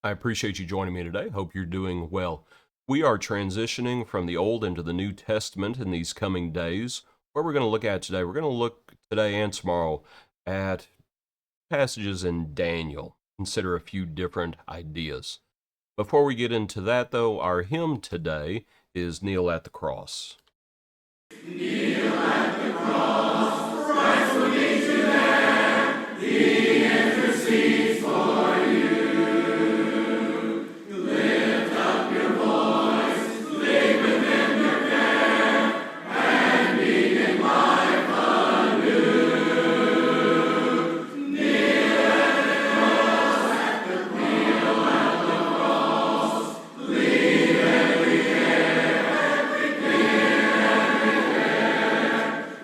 I appreciate you joining me today. Hope you're doing well. We are transitioning from the Old into the New Testament in these coming days. What we're going to look at today, we're going to look today and tomorrow at passages in Daniel. Consider a few different ideas. Before we get into that, though, our hymn today is Kneel at the Cross. Kneel at the cross, Christ will meet you there. He intercedes for you. Lift up your voice, plead with him your care, and begin life anew. Kneel at the cross, kneel at the cross, leave every care, every care.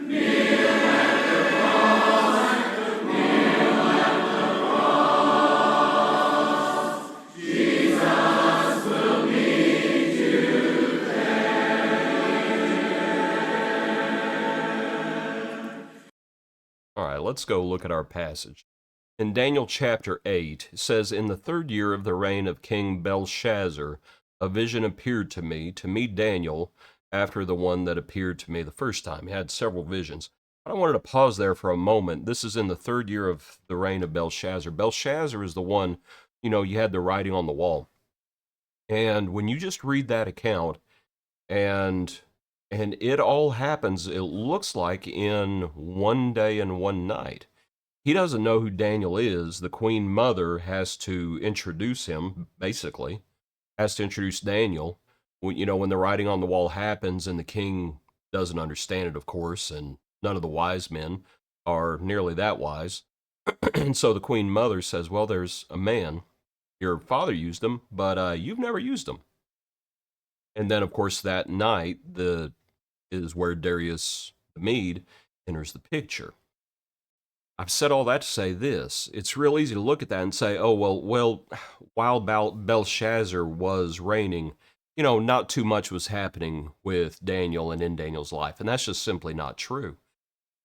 Kneel at the cross, kneel at the cross. Jesus will meet you there. All right, let's go look at our passage. In Daniel chapter 8, it says, "In the third year of the reign of King Belshazzar, a vision appeared to me, Daniel, after the one that appeared to me the first time." He had several visions. I wanted to pause there for a moment. This is in the third year of the reign of Belshazzar. Belshazzar is the one, you had the writing on the wall. And when you just read that account, and it all happens, it looks like in one day and one night. He doesn't know who Daniel is. The queen mother has to introduce him, basically, has to introduce Daniel. When the writing on the wall happens and the king doesn't understand it, of course, and none of the wise men are nearly that wise. And so the queen mother says, well, there's a man. Your father used him, but you've never used him. And then, of course, that night is where Darius the Mede enters the picture. I've said all that to say this. It's real easy to look at that and say, oh, well, while Belshazzar was reigning, not too much was happening with Daniel and in Daniel's life. And that's just simply not true.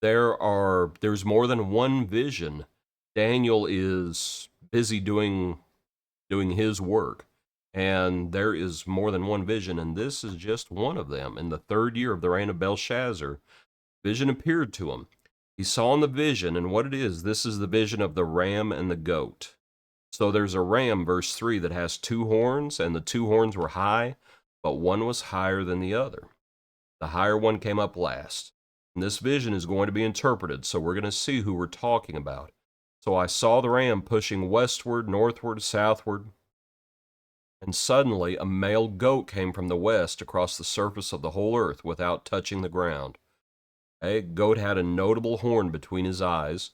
There's more than one vision. Daniel is busy doing his work. And there is more than one vision, and this is just one of them. In the third year of the reign of Belshazzar, vision appeared to him. He saw in the vision, and what it is, this is the vision of the ram and the goat. So there's a ram, verse 3, that has two horns, and the two horns were high, but one was higher than the other. The higher one came up last. And this vision is going to be interpreted, so we're going to see who we're talking about. So I saw the ram pushing westward, northward, southward, and suddenly a male goat came from the west across the surface of the whole earth without touching the ground. A goat had a notable horn between his eyes.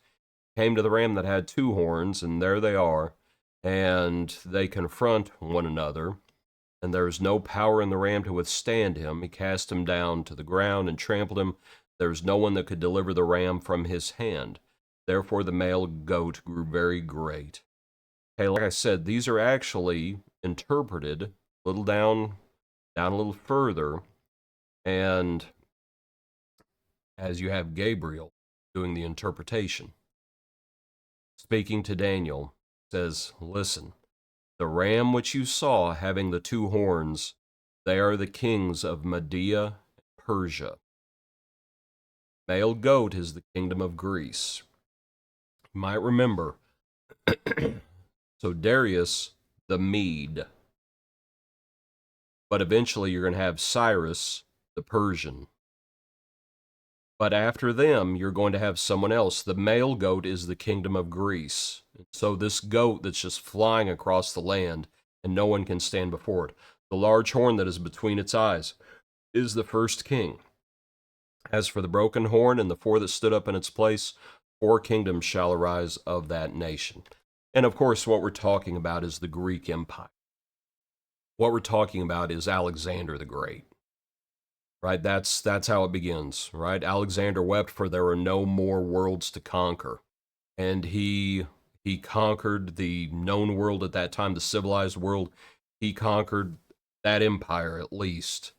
Came to the ram that had two horns, and there they are, and they confront one another. And there is no power in the ram to withstand him. He cast him down to the ground and trampled him. There is no one that could deliver the ram from his hand. Therefore the male goat grew very great. Okay, like I said, these are actually interpreted a little down a little further, and as you have Gabriel doing the interpretation, speaking to Daniel, says, listen, the ram which you saw having the two horns, they are the kings of Media and Persia. Male goat is the kingdom of Greece. You might remember, so Darius the Mede. But eventually you're going to have Cyrus the Persian. But after them, you're going to have someone else. The male goat is the kingdom of Greece. So this goat that's just flying across the land and no one can stand before it. The large horn that is between its eyes is the first king. As for the broken horn and the four that stood up in its place, 4 kingdoms shall arise of that nation. And of course, what we're talking about is the Greek Empire. What we're talking about is Alexander the Great. Right? That's how it begins, right? Alexander wept for there were no more worlds to conquer. And he conquered the known world at that time, the civilized world. He conquered that empire at least.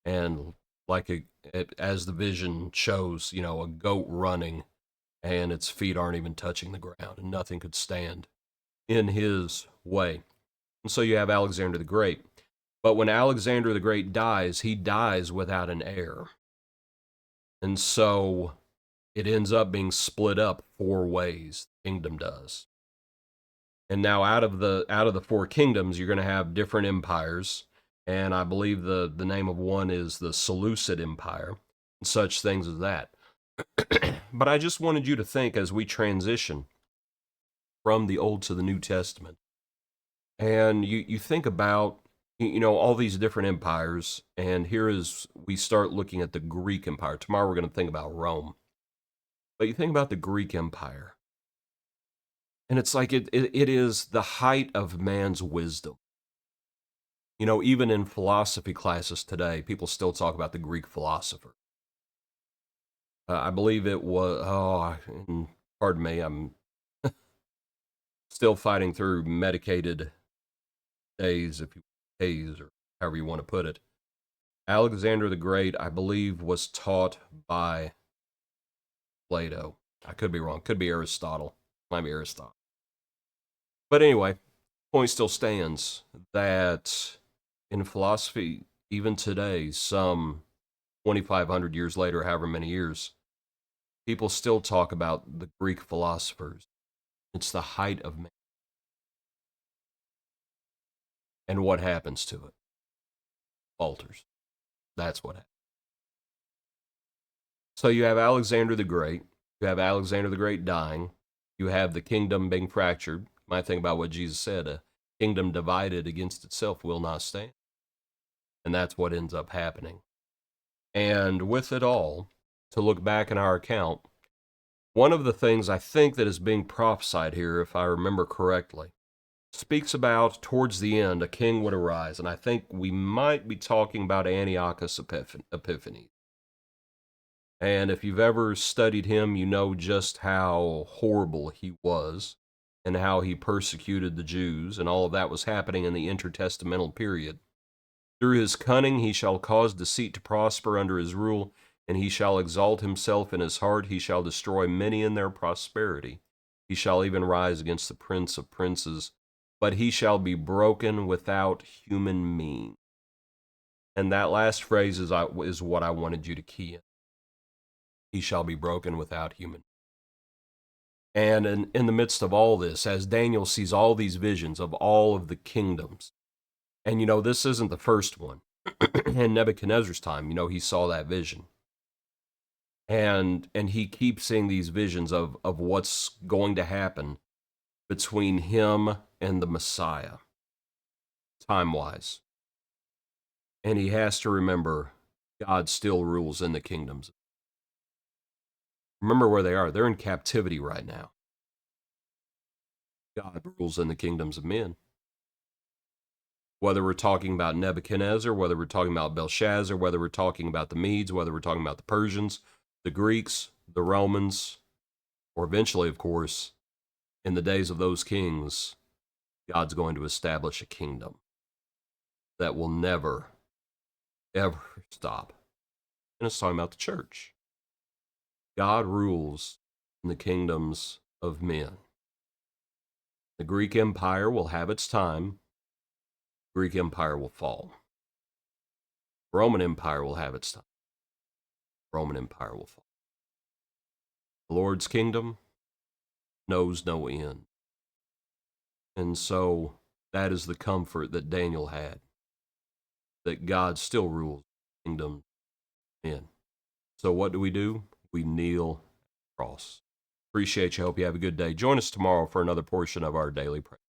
And as the vision shows, a goat running and its feet aren't even touching the ground and nothing could stand in his way. And so you have Alexander the Great. But when Alexander the Great dies, he dies without an heir. And so it ends up being split up 4 ways. The kingdom does. And now out of the 4 kingdoms, you're going to have different empires. And I believe the name of one is the Seleucid Empire, and such things as that. But I just wanted you to think as we transition from the Old to the New Testament, and you think about all these different empires, and here is we start looking at the Greek Empire. Tomorrow we're going to think about Rome, but you think about the Greek Empire, and it's like it is the height of man's wisdom. Even in philosophy classes today, people still talk about the Greek philosopher. I believe it was, pardon me, I'm still fighting through medicated days, days, or however you want to put it. Alexander the Great, I believe, was taught by Plato. I could be wrong. Could be Aristotle. Might be Aristotle. But anyway, point still stands that in philosophy, even today, some 2,500 years later, however many years, people still talk about the Greek philosophers. It's the height of man. And what happens to it? Falters. That's what happens. So you have Alexander the Great. You have Alexander the Great dying. You have the kingdom being fractured. You might think about what Jesus said: a kingdom divided against itself will not stand. And that's what ends up happening. And with it all, to look back in our account, one of the things I think that is being prophesied here, if I remember correctly, speaks about towards the end a king would arise. And I think we might be talking about Antiochus Epiphanes. And if you've ever studied him, you know just how horrible he was and how he persecuted the Jews, and all of that was happening in the intertestamental period. Through his cunning he shall cause deceit to prosper under his rule, and he shall exalt himself in his heart. He shall destroy many in their prosperity. He shall even rise against the prince of princes, but he shall be broken without human means. And that last phrase is what I wanted you to key in. He shall be broken without human. And in the midst of all this, as Daniel sees all these visions of all of the kingdoms, and this isn't the first one. In Nebuchadnezzar's time, he saw that vision. And he keeps seeing these visions of what's going to happen between him and the Messiah, time-wise. And he has to remember God still rules in the kingdoms. Remember where they are. They're in captivity right now. God rules in the kingdoms of men. Whether we're talking about Nebuchadnezzar, whether we're talking about Belshazzar, whether we're talking about the Medes, whether we're talking about the Persians, the Greeks, the Romans, or eventually, of course, in the days of those kings, God's going to establish a kingdom that will never, ever stop. And it's talking about the church. God rules in the kingdoms of men. The Greek Empire will have its time. The Greek Empire will fall. The Roman Empire will have its time. The Roman Empire will fall. The Lord's kingdom knows no end. And so that is the comfort that Daniel had, that God still rules the kingdom of men. So what do? We kneel at the cross. Appreciate you. Hope you have a good day. Join us tomorrow for another portion of our daily prayer.